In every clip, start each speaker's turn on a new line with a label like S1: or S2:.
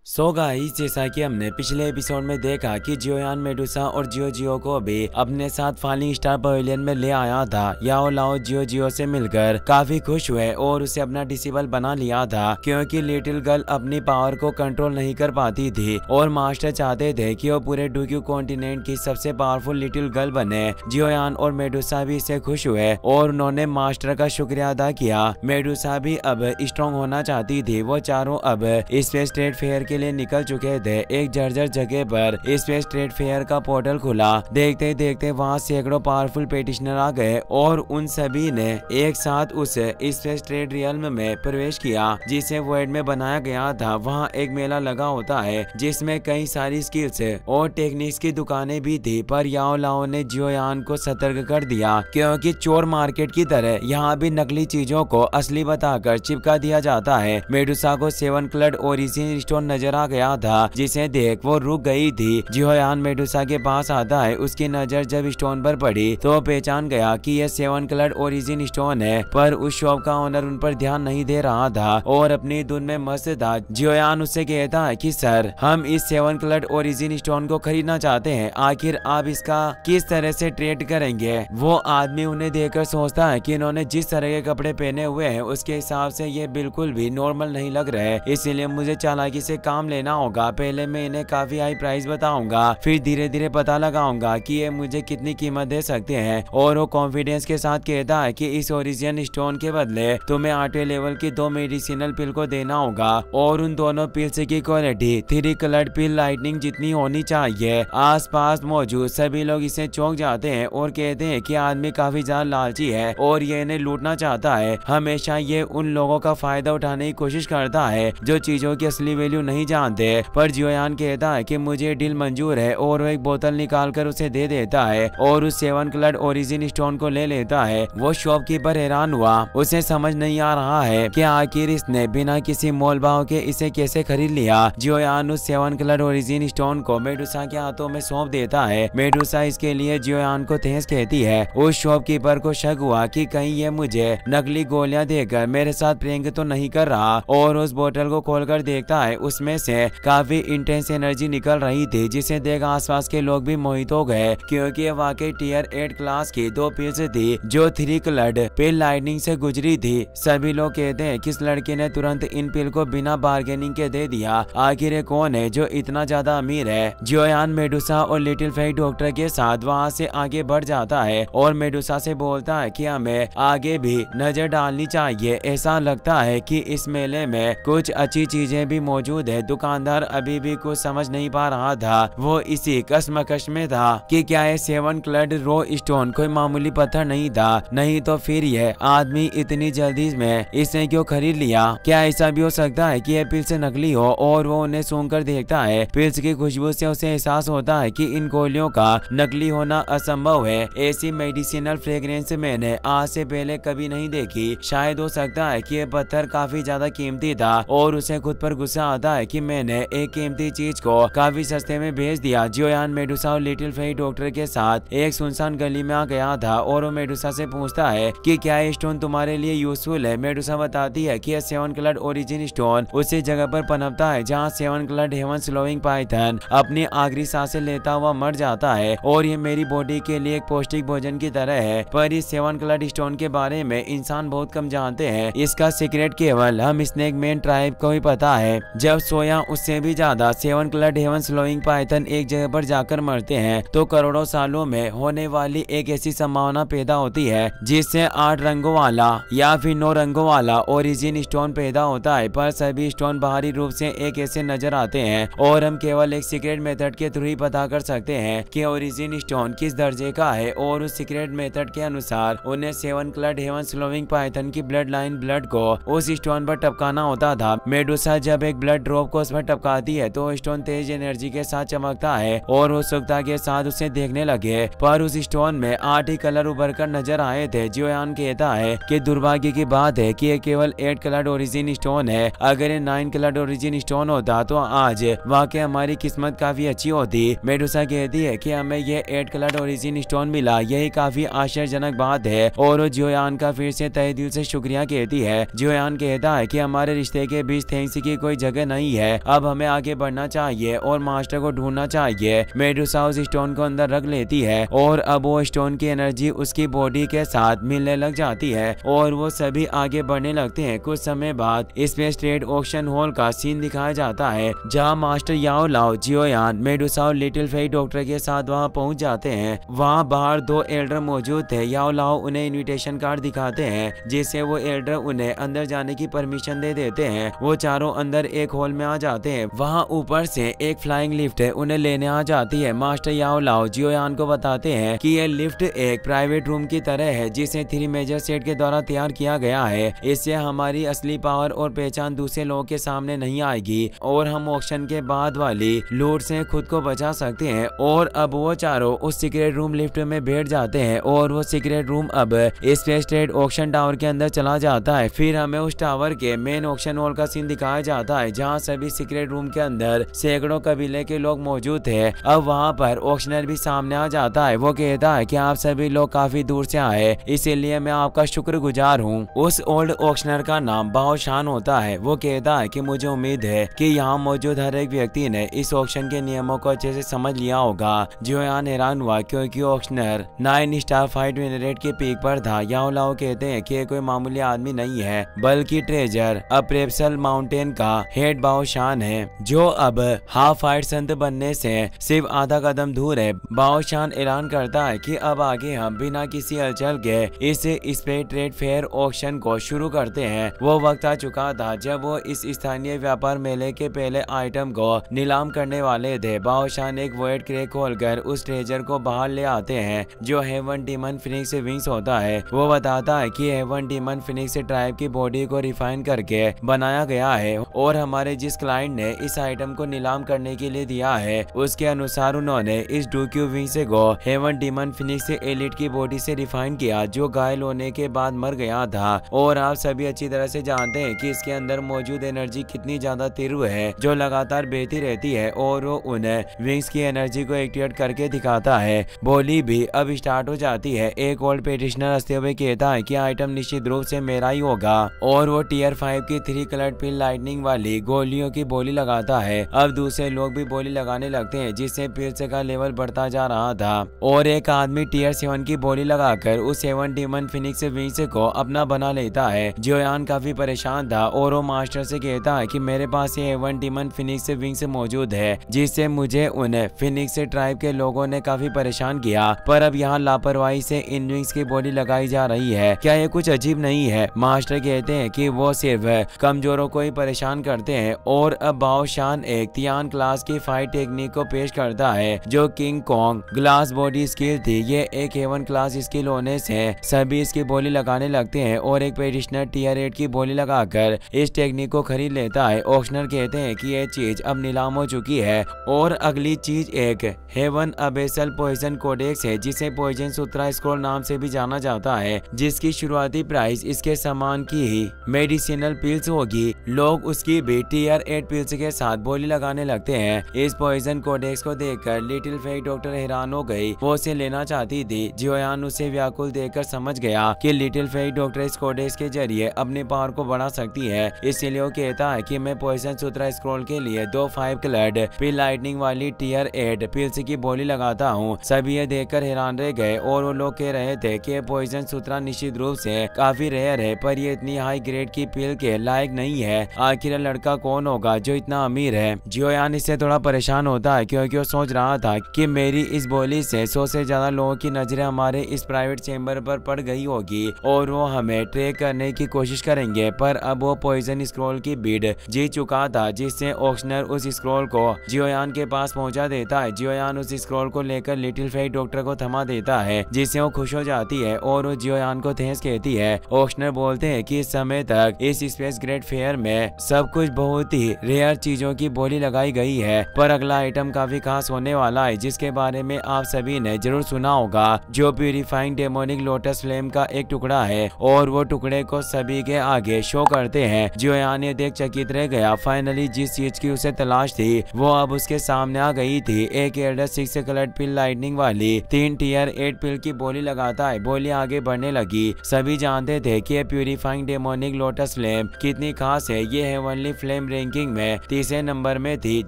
S1: So guys, जैसा कि हमने पिछले एपिसोड में देखा कि जियोयान मेडुसा और जियो को भी अपने साथ फॉलिंग स्टार पवेलियन में ले आया था। याओ लाओ जियो से मिलकर काफी खुश हुए और उसे अपना डिसेबल बना लिया था, क्योंकि लिटिल गर्ल अपनी पावर को कंट्रोल नहीं कर पाती थी और मास्टर चाहते थे कि वो पूरे डुक्यू कॉन्टिनेंट की सबसे पावरफुल लिटिल गर्ल बने। जियोयान और मेडुसा भी इससे खुश हुए और उन्होंने मास्टर का शुक्रिया अदा किया। मेडुसा भी अब स्ट्रॉन्ग होना चाहती थी। वो चारों अब स्पेस ट्रेड फेयर के लिए निकल चुके थे। एक जर्जर जगह पर स्पेस ट्रेड फेयर का पोर्टल खुला। देखते देखते वहां सैकड़ों पावरफुल पेटिशनर आ गए और उन सभी ने एक साथ उस स्पेस ट्रेड रियल्म में प्रवेश किया जिसे वर्ल्ड में बनाया गया था। वहां एक मेला लगा होता है जिसमें कई सारी स्किल्स और टेक्निक्स की दुकानें भी थी, पर याओ लाओ ने जियोयान को सतर्क कर दिया, क्योंकि चोर मार्केट की तरह यहाँ भी नकली चीजों को असली बताकर चिपका दिया जाता है। मेडुसा को 7 क्लड ओरिजिन स्टोन नजर आ गया था, जिसे देख वो रुक गई थी। जियोयान मेडुसा के पास आता है। उसकी नजर जब स्टोन पर पड़ी तो पहचान गया कि यह 7 क्लड ओरिजिन स्टोन है, पर उस शॉप का ओनर उन पर ध्यान नहीं दे रहा था और अपनी धुन में मस्त था। जियोयान उससे कहता है कि सर, हम इस 7 क्लड ओरिजिन स्टोन को खरीदना चाहते हैं, आखिर आप इसका किस तरह से ट्रेड करेंगे। वो आदमी उन्हें देखकर सोचता है कि इन्होंने जिस तरह के कपड़े पहने हुए हैं उसके हिसाब से ये बिल्कुल भी नॉर्मल नहीं लग रहे, इसलिए मुझे चालाकी से काम लेना होगा। पहले मैं इन्हें काफी हाई प्राइस बताऊंगा, फिर धीरे धीरे पता लगाऊंगा कि ये मुझे कितनी कीमत दे सकते हैं। और वो कॉन्फिडेंस के साथ कहता है कि इस ओरिजिन स्टोन के बदले तुम्हें 8वें लेवल की 2 मेडिसिनल पिल को देना होगा और उन दोनों पिल्स की क्वालिटी 3 कलर्ड पिल लाइटनिंग जितनी होनी चाहिए। आसपास मौजूद सभी लोग इसे चौंक जाते हैं और कहते हैं कि आदमी काफी ज्यादा लालची है और ये इन्हें लूटना चाहता है। हमेशा ये उन लोगों का फायदा उठाने की कोशिश करता है जो चीजों की असली वैल्यू नहीं जानते। पर जियोयान कहता है कि मुझे डील मंजूर है और वो एक बोतल निकालकर उसे दे देता है और उस 7 क्लड ओरिजिन स्टोन को ले लेता है। वो शॉपकीपर हैरान हुआ। उसे समझ नहीं आ रहा है कि आखिर इसने बिना किसी मोल भाव के इसे कैसे खरीद लिया। जियोयान उस 7 क्लड ओरिजिन स्टोन को मेडुसा के हाथों में सौंप देता है। मेडुसा इसके लिए जियोयान को थैंक्स कहती है। उस शॉपकीपर को शक हुआ कि कहीं ये मुझे नकली गोलियां देकर मेरे साथ प्रैंक तो नहीं कर रहा, और उस बोतल को खोलकर देखता है उसमें से काफी इंटेंस एनर्जी निकल रही थी, जिसे देख आसपास के लोग भी मोहित हो गए, क्योंकि ये वाकई टियर 8 क्लास की 2 पिल्स थी जो 3 क्लड पिल लाइटनिंग से गुजरी थी। सभी लोग कहते हैं कि इस लड़के ने तुरंत इन पिल को बिना बार्गेनिंग के दे दिया। आखिर ये कौन है जो इतना ज्यादा अमीर है। जियोयान मेडुसा और लिटिल फेक डॉक्टर के साथ वहाँ से आगे बढ़ जाता है और मेडुसा से बोलता है कि हमें आगे भी नजर डालनी चाहिए। ऐसा लगता है कि इस मेले में कुछ अच्छी चीजें भी मौजूद है। दुकानदार अभी भी कुछ समझ नहीं पा रहा था। वो इसी कश्मकश में था कि क्या ये 7 क्लड रो स्टोन कोई मामूली पत्थर नहीं था, नहीं तो फिर यह आदमी इतनी जल्दी में इसने क्यों खरीद लिया। क्या ऐसा भी हो सकता है कि यह पिल्स नकली हो। और वो उन्हें सूंघकर देखता है। पिल्स की खुशबू से उसे एहसास होता है कि इन गोलियों का नकली होना असंभव है। ऐसी मेडिसिनल फ्रेग्रेंस मैंने आज से पहले कभी नहीं देखी। शायद हो सकता है कि यह पत्थर काफी ज्यादा कीमती था और उसे खुद पर गुस्सा आता है कि मैंने एक कीमती चीज को काफी सस्ते में बेच दिया। जियोयान मेडुसा और लिटिल फेक डॉक्टर के साथ एक सुनसान गली में आ गया था और वो मेडुसा से पूछता है कि क्या ये स्टोन तुम्हारे लिए यूजफुल है। मेडुसा बताती है कि यह 7 क्लड ओरिजिन स्टोन उसी जगह पर पनपता है जहाँ 7 क्लड हेवन स्लोइंग पाइथन अपनी आखिरी सांसें लेता हुआ मर जाता है, और ये मेरी बॉडी के लिए एक पौष्टिक भोजन की तरह है। पर इस 7 क्लड स्टोन के बारे में इंसान बहुत कम जानते हैं। इसका सीक्रेट केवल हम स्नेक मैन ट्राइब को ही पता है। जब सोया उससे भी ज्यादा 7 क्लड हेवन स्लोइंग पाइथन एक जगह पर जाकर मरते हैं तो करोड़ों सालों में होने वाली एक ऐसी संभावना पैदा होती है जिससे 8 रंगों वाला या फिर 9 रंगों वाला ओरिजिन स्टोन पैदा होता है। पर सभी स्टोन बाहरी रूप से एक ऐसे नजर आते हैं और हम केवल एक सीक्रेट मेथड के थ्रू ही पता कर सकते हैं कि ओरिजिन स्टोन किस दर्जे का है। और उस सीक्रेट मेथड के अनुसार उन्हें 7 क्लड हेवन स्लोइंग पाइथन की ब्लड लाइन ब्लड को उस स्टोन पर टपकाना होता था। मेडुसा जब एक ब्लड ड्रॉप को उस पर टपकाती है तो स्टोन तेज एनर्जी के साथ चमकता है और उत्सुकता के साथ उसे देखने लगे। पर उस स्टोन में 8 ही कलर उभर कर नजर आए थे। जियोयान कहता है कि दुर्भाग्य की बात है कि ये केवल 8 कलर ओरिजिन स्टोन है। अगर ये 9 कलर ओरिजिन स्टोन होता तो आज वाकई हमारी किस्मत काफी अच्छी होती। मेडुसा कहती है कि हमें ये 8 कलर ओरिजिन स्टोन मिला, यही काफी आश्चर्यजनक बात है। और वो जियोयान का फिर से तहे दिल से शुक्रिया कहती है। जियोयान कहता है कि हमारे रिश्ते के बीच थैंक्स की कोई जगह नहीं है, अब हमें आगे बढ़ना चाहिए और मास्टर को ढूंढना चाहिए। मेडुसा उस स्टोन को अंदर रख लेती है और अब वो स्टोन की एनर्जी उसकी बॉडी के साथ मिलने लग जाती है और वो सभी आगे बढ़ने लगते हैं। कुछ समय बाद स्पेस ट्रेड ऑक्शन हॉल का सीन दिखाया जाता है, जहाँ मास्टर याओ लाओ, जियोयान, मेडुसा और लिटिल फेई डॉक्टर के साथ वहाँ पहुँच जाते हैं। वहाँ बाहर दो एल्डर मौजूद थे। याओ लाओ उन्हें इनविटेशन कार्ड दिखाते हैं, जिससे वो एल्डर उन्हें अंदर जाने की परमिशन दे देते हैं। वो चारों अंदर एक हॉल में आ जाते हैं। वहाँ ऊपर से एक फ्लाइंग लिफ्ट उन्हें लेने आ जाती है। मास्टर याओ लाओ जियोयान को बताते हैं कि यह लिफ्ट एक प्राइवेट रूम की तरह है, जिसे 3 मेजर सेट के द्वारा तैयार किया गया है। इससे हमारी असली पावर और पहचान दूसरे लोगों के सामने नहीं आएगी और हम ऑक्शन के बाद वाली लूट से खुद को बचा सकते हैं। और अब वो चारों उस सीक्रेट रूम लिफ्ट में बैठ जाते हैं और वो सीक्रेट रूम अब स्पेस ट्रेड ऑक्शन टावर के अंदर चला जाता है। फिर हमें उस टावर के मेन ऑक्शन हॉल का सीन दिखाया जाता है, जहाँ सभी सीक्रेट रूम के अंदर सैकड़ों कबीले के लोग मौजूद थे। अब वहाँ पर ऑक्शनर भी सामने आ जाता है। वो कहता है कि आप सभी लोग काफी दूर से आए, इसीलिए मैं आपका शुक्रगुजार हूँ। उस ओल्ड ऑक्शनर का नाम बाओ शान होता है। वो कहता है कि मुझे उम्मीद है कि यहाँ मौजूद हर एक व्यक्ति ने इस ऑक्शन के नियमों को अच्छे से समझ लिया होगा। जियोयान हैरान हुआ क्योंकि auctioneer 9 star fight win rate के पीक पर था। याओ लाओ कहते हैं कि कोई मामूली आदमी नहीं है, बल्कि ट्रेजर अप्रेप्सल माउंटेन का हेड बाओ शान है, जो अब हाफ फाइट संत बनने से सिर्फ आधा कदम दूर है। बाओ शान ऐलान करता है कि अब आगे हम बिना किसी हलचल के इस स्पेस ट्रेड फेयर ऑक्शन को शुरू करते हैं। वो वक्त आ चुका था जब वो इस स्थानीय व्यापार मेले के पहले आइटम को नीलाम करने वाले थे। बाओ शान एक वॉइड क्रैक खोलकर उस ट्रेजर को बाहर ले आते हैं, जो हेवन डीमन फिनिक्स विंग्स होता है। वो बताता है कि हेवन डीमन फिनिक्स ट्राइब की बॉडी को रिफाइन करके बनाया गया है और हमारे जिस क्लाइंट ने इस आइटम को नीलाम करने के लिए दिया है, उसके अनुसार उन्होंने इस डूक्यू विंग्स को हेवन डीमन फिनिक्स एलिट की बॉडी से रिफाइन किया, जो घायल होने के बाद मर गया था। और आप सभी अच्छी तरह से जानते हैं कि इसके अंदर मौजूद एनर्जी कितनी ज्यादा तीव्र है, जो लगातार बहती रहती है और वो उन्हें विंग्स की एनर्जी को एक्टिवेट करके दिखाता है। बोली भी अब स्टार्ट हो जाती है। एक ओल्ड पेटिशनर हंसते हुए कहता है कि आइटम निश्चित रूप से मेरा ही होगा और वो टीयर 5 की 3 कलर्ड पिल लाइटनिंग वाली गोलियों की बोली लगाता है। अब दूसरे लोग भी बोली लगाने लगते हैं, जिससे पिल्स का लेवल बढ़ता जा रहा था और एक आदमी टीयर 7 की बोली लगाकर उस 7 डीमन फिनिक्स विंग्स को अपना बना लेता है। जियोयान काफी परेशान था और वो मास्टर से कहता है कि मेरे पास ये 7 डीमन फिनिक्स विंग्स मौजूद है, जिससे मुझे उन फिनिक्स ट्राइब के लोगों ने काफी परेशान किया, पर अब यहाँ लापरवाही से इन विंग्स की बोली लगाई जा रही है। क्या ये कुछ अजीब नहीं है? मास्टर कहते हैं कि वो सिर्फ कमजोरों को ही परेशान करते हैं। और अब बाओ शान एक तियान क्लास की फाइट टेक्निक को पेश करता है, जो king Kong glass body skill थी। ये एक हेवन क्लास स्किल होने से सभी इसकी बोली लगाने लगते हैं और एक पेटिशनर टीयर 8 की बोली लगाकर इस टेक्निक को खरीद लेता है। ऑक्शनर कहते हैं कि ये चीज अब नीलाम हो चुकी है और अगली चीज एक हेवन अबेसल पॉइजन कोडेक्स है, जिसे पॉइजन सूत्रा स्क्रॉल नाम से भी जाना जाता है, जिसकी शुरुआती प्राइस इसके सामान की ही मेडिसिनल पिल्स होगी। लोग उसकी भी टीयर 8 पिल्स के साथ बोली लगाने लगते हैं। इस पॉइजन कोडेक्स को देखकर लिटिल फेई डॉक्टर हैरान हो गई। वो उसे लेना चाहती थी। जियोयान उसे व्याकुल देखकर समझ गया कि लिटिल फेई डॉक्टर इस कोडेक्स के जरिए अपने पावर को बढ़ा सकती है, इसीलिए वो कहता है कि मैं पॉइजन सूत्रा स्क्रॉल के लिए 2 5 कलर्ड पिल लाइटनिंग वाली टीयर 8 पिल्स की बोली लगाता हूँ। सभी ये देखकर हैरान रह गए और वो लोग कह रहे थे कि पॉइजन सूत्रा निश्चित रूप से काफी रेयर है, पर ये इतनी हाई ग्रेड की पिल के लायक नहीं है। आखिर लड़का कौन होगा जो इतना अमीर है? जियोयान इससे थोड़ा परेशान होता है क्योंकि वो सोच रहा था कि मेरी इस बोली से 100 से ज्यादा लोगों की नजरें हमारे इस प्राइवेट चेंबर पर पड़ गई होगी और वो हमें ट्रैक करने की कोशिश करेंगे। पर अब वो पॉइजन स्क्रॉल की बीड जीत चुका था, जिससे ऑक्शनर उस स्क्रॉल को जियोयान के पास पहुंचा देता है। जियोयान उस स्क्रॉल को लेकर लिटिल फेई डॉक्टर को थमा देता है, जिससे वो खुश हो जाती है और वो जियोयान को थैंक्स कहती है। ऑक्शनर बोलते हैं कि इस समय तक इस स्पेस ग्रेड फेयर में सब कुछ बहुत ही रेयर चीजों की बोली लगाई गई है, पर अगला आइटम काफी खास होने वाला है, जिसके बारे में आप सभी ने जरूर सुना होगा, जो प्यूरिफाइंग डेमोनिक लोटस फ्लेम का एक टुकड़ा है और वो टुकड़े को सभी के आगे शो करते हैं। जियोयान ये देख चकित रह गया। फाइनली जिस चीज की उसे तलाश थी वो अब उसके सामने आ गई थी। एक एल्डर 6 कलर्ड पिल लाइटनिंग वाली 3 टीयर 8 पिल की बोली लगाता है। बोली आगे बढ़ने लगी। सभी जानते थे कि प्यूरिफाइंग डेमोनिक लोटस फ्लेम कितनी खास है। ये हेवनली फ्लेम रैंकिंग में तीसरे नंबर में थी,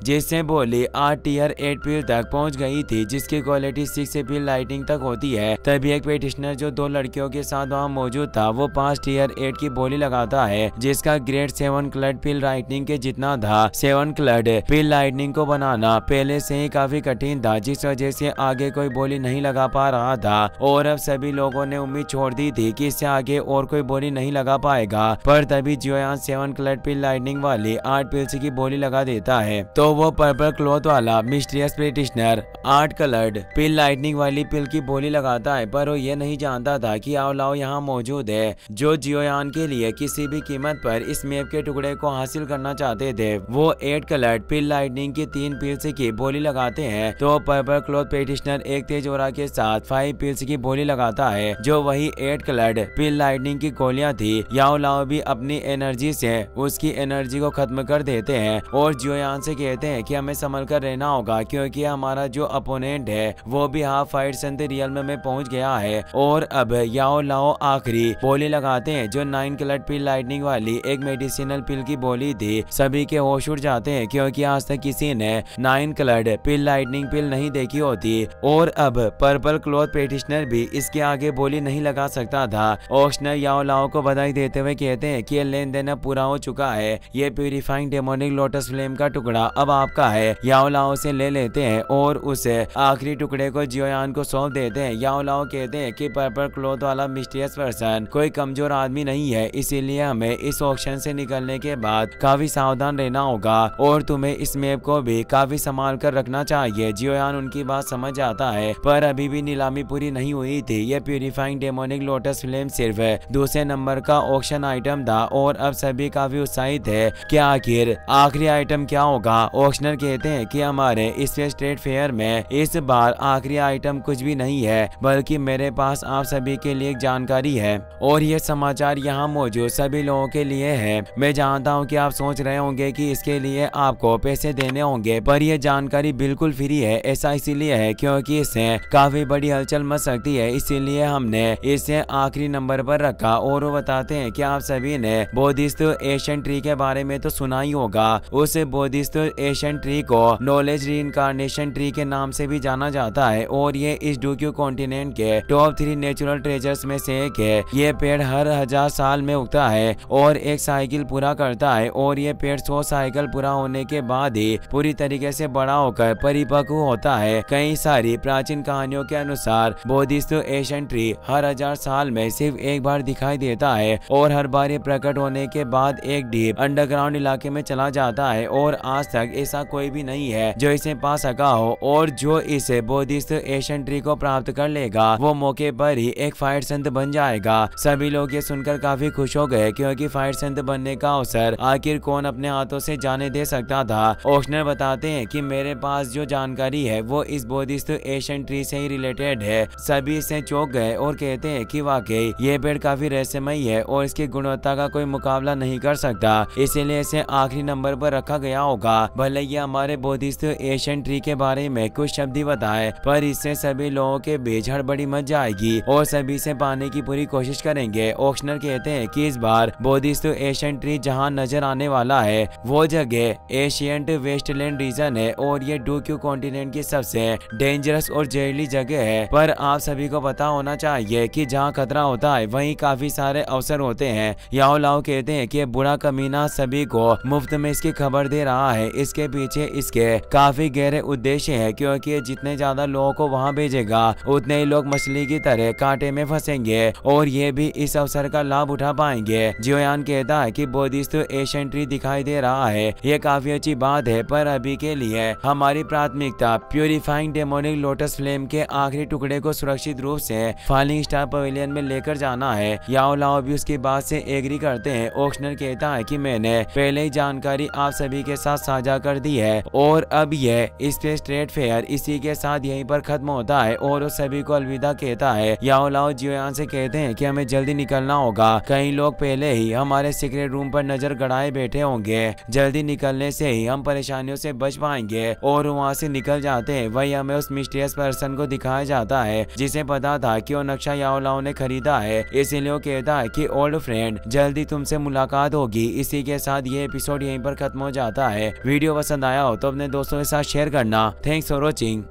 S1: जिससे बोली 8 टियर 8 पिल तक पहुंच गई थी, जिसकी क्वालिटी 6 पिल लाइटिंग तक होती है। तभी एक पेटिशनर जो 2 लड़कियों के साथ वहाँ मौजूद था वो 5 टियर 8 की बोली लगाता है, जिसका ग्रेड 7 क्लड पिल लाइटनिंग के जितना था। 7 क्लड पिल लाइटनिंग को बनाना पहले से ही काफी कठिन था, जिस वजह से आगे कोई बोली नहीं लगा पा रहा था और अब सभी लोगों ने उम्मीद छोड़ दी थी कि इससे आगे और कोई बोली नहीं लगा पाएगा। पर तभी जियोयान 7 क्लड पिल लाइटनिंग वाली 8 पिल्स की बोली लगा देता है, तो वो पर्पल क्लॉथ वाला मिस्टीरियस पेटिशनर 8 क्लड पिल लाइटनिंग वाली पिल की बोली लगाता है। पर वो ये नहीं जानता था कि आओ लाओ यहाँ मौजूद है, जो जियोयान के लिए किसी भी कीमत पर इस मैप के टुकड़े को हासिल करना चाहते थे। वो 8 क्लड पिल लाइटनिंग की 3 पिल्स की बोली लगाते हैं, तो पर्पल क्लॉथ पेटिशनर एक तेज ओरा के साथ 5 पिल्स की बोली लगाता है, जो वही 8 क्लड पिल लाइटनिंग की गोलियां थी। याओ लाओ भी अपनी एनर्जी से उसकी एनर्जी को खत्म कर देते हैं और जियोयान से कहते हैं कि हमें संभल कर रहना होगा, क्योंकि हमारा जो अपोनेंट है वो भी हाफ फाइट संत रियल में पहुंच गया है। और अब याओ लाओ आखिरी बोली लगाते हैं, जो 9 क्लड पिल लाइटनिंग वाली एक मेडिसिनल पिल की बोली थी। सभी के होश उड़ जाते हैं, क्योंकि आज तक किसी ने 9 क्लड पिल लाइटनिंग पिल नहीं देखी होती और अब पर्पल क्लॉथ पेटिशनर भी इसके आगे बोली नहीं लगा सकता था। ऑक्शनर याओ लाओ को बधाई देते हुए कहते हैं कि लेन देन अब पूरा हो चुका है, ये प्यूरिफाइंग डेमोनिक लोटस फ्लेम का टुकड़ा अब आपका है। याओ लाओ से ले लेते हैं और उसे आखिरी टुकड़े को जियोयान को सौंप देते हैं। याओ लाओ कहते हैं कि पर्पल क्लॉथ वाला मिस्टीरियस पर्सन कोई कमजोर आदमी नहीं है, इसीलिए हमें इस ऑक्शन से निकलने के बाद काफी सावधान रहना होगा और तुम्हें इस मैप को भी काफी संभाल कर रखना चाहिए। जियोयान उनकी बात समझ आता है, पर अभी भी नीलामी पूरी नहीं हुई थी। ये प्यूरिफाइंग डेमोनिक लोटस फ्लेम सिर्फ दूसरे नंबर का ऑक्शन आइटम था और अब सभी काफी उत्साहित है कि आखिर आखिरी आइटम क्या होगा। ऑक्शनर कहते हैं कि हमारे इस स्ट्रेट फेयर में इस बार आखिरी आइटम कुछ भी नहीं है, बल्कि मेरे पास आप सभी के लिए एक जानकारी है और ये समाचार यहाँ मौजूद सभी लोगों के लिए है। मैं जानता हूँ कि आप सोच रहे होंगे कि इसके लिए आपको पैसे देने होंगे, पर यह जानकारी बिल्कुल फ्री है। ऐसा इसीलिए है क्योंकि इससे काफी बड़ी हलचल मच सकती है, इसीलिए हमने इसे आखिरी नंबर पर रखा। और वो बताते हैं कि आप सभी ने बोधिस्थ एशियन ट्री के बारे में तो सुना ही होगा। उस बोधिस्थ एशियन ट्री को नॉलेज रीइंकार्नेशन ट्री के नाम से भी जाना जाता है और ये इस डूक्यू कॉन्टिनेंट के टॉप 3 नेचुरल ट्रेजर्स में से एक है। ये पेड़ हर 1000 साल में उगता है और एक साइकिल पूरा करता है और ये पेड़ 100 साइकिल पूरा होने के बाद ही पूरी तरीके से बड़ा होकर परिपक्व होता है। कई सारी प्राचीन कहानियों के अनुसार बोधिस्थ एशियन ट्री हर 1000 साल में सिर्फ एक बार दिखाई देता है और हर बार ये प्रकट होने के बाद एक डीप अंडरग्राउंड इलाके में चला जाता है और आज तक ऐसा कोई भी नहीं है जो इसे पा सका हो। और जो इसे बोधिस्थ एशियन ट्री को प्राप्त कर लेगा वो मौके पर ही एक फाइट संत बन जाएगा। सभी लोग ये सुनकर काफी खुश हो गए, क्योंकि फाइट संत बनने का अवसर आखिर कौन अपने हाथों से जाने दे सकता था। ऑक्शनर बताते हैं कि मेरे पास जो जानकारी है वो इस बोधिस्थ एशियन ट्री से ही रिलेटेड है। सभी इसे चौंक गए और कहते हैं कि वाकई ये पेड़ काफी रहस्यमयी है और इसकी गुणवत्ता का कोई मुकाबला नहीं कर सकता, इसीलिए इसे आखिरी नंबर पर रखा गया होगा। भले ये हमारे बोधिस्थ एशियन ट्री के बारे में कुछ शब्द ही बताए, पर इससे सभी लोगों के बीच हड़बड़ी मच जाएगी और सभी से पाने की पूरी कोशिश करेंगे। ऑक्शनर कहते हैं कि इस बार बोधिस्थ एशियन ट्री जहां नजर आने वाला है वो जगह एशियंट वेस्टलैंड रीजन है और ये डूक्यू कॉन्टिनेंट की सबसे डेंजरस और जहरीली जगह है। पर आप सभी को पता होना चाहिए कि जहाँ खतरा होता है वहीं काफी सारे अवसर होते हैं। याओ लाओ कहते हैं कि बुरा कमीना सभी को मुफ्त में इसकी खबर दे रहा है। इसके पीछे इसके काफी गहरे उद्देश्य है, क्योंकि जितने ज्यादा लोगों को वहां भेजेगा उतने ही लोग मछली की तरह कांटे में फंसेंगे और ये भी इस अवसर का लाभ उठा पाएंगे। जियोयान कहता है कि बोधिस्थ एशियन ट्री दिखाई दे रहा है, ये काफी अच्छी बात है, पर अभी के लिए हमारी प्राथमिकता प्यूरिफाइंग डेमोनिक लोटस फ्लेम के आखिरी टुकड़े को सुरक्षित रूप से फॉलिंग स्टार पवेलियन में लेकर जाना है। याओ लाओ भी उसकी बात से एग्री करते हैं। ऑक्शनर कहता है कि मैंने पहले ही जानकारी आप सभी के साथ साझा कर दी है और अब यह स्पेस ट्रेड फेयर केयर। इसी के साथ यहीं पर खत्म होता है और उस सभी को अलविदा कहता है। याओ लाओ जियोयान से कहते हैं कि हमें जल्दी निकलना होगा, कई लोग पहले ही हमारे सीक्रेट रूम पर नजर गड़ाए बैठे होंगे, जल्दी निकलने से ही हम परेशानियों से बच पाएंगे। और वहाँ से निकल जाते हैं। वही हमें उस मिस्टीरियस पर्सन को दिखाया जाता है जिसे पता था कि वो नक्शा याओ लाओ ने खरीदा है, इसीलिए वो कहता है कि ओल्ड फ्रेंड जल्दी तुमसे मुलाकात होगी। इसी के साथ ये एपिसोड यहीं पर खत्म हो जाता है। वीडियो पसंद आया हो तो अपने दोस्तों के साथ शेयर करना। Thanks for watching.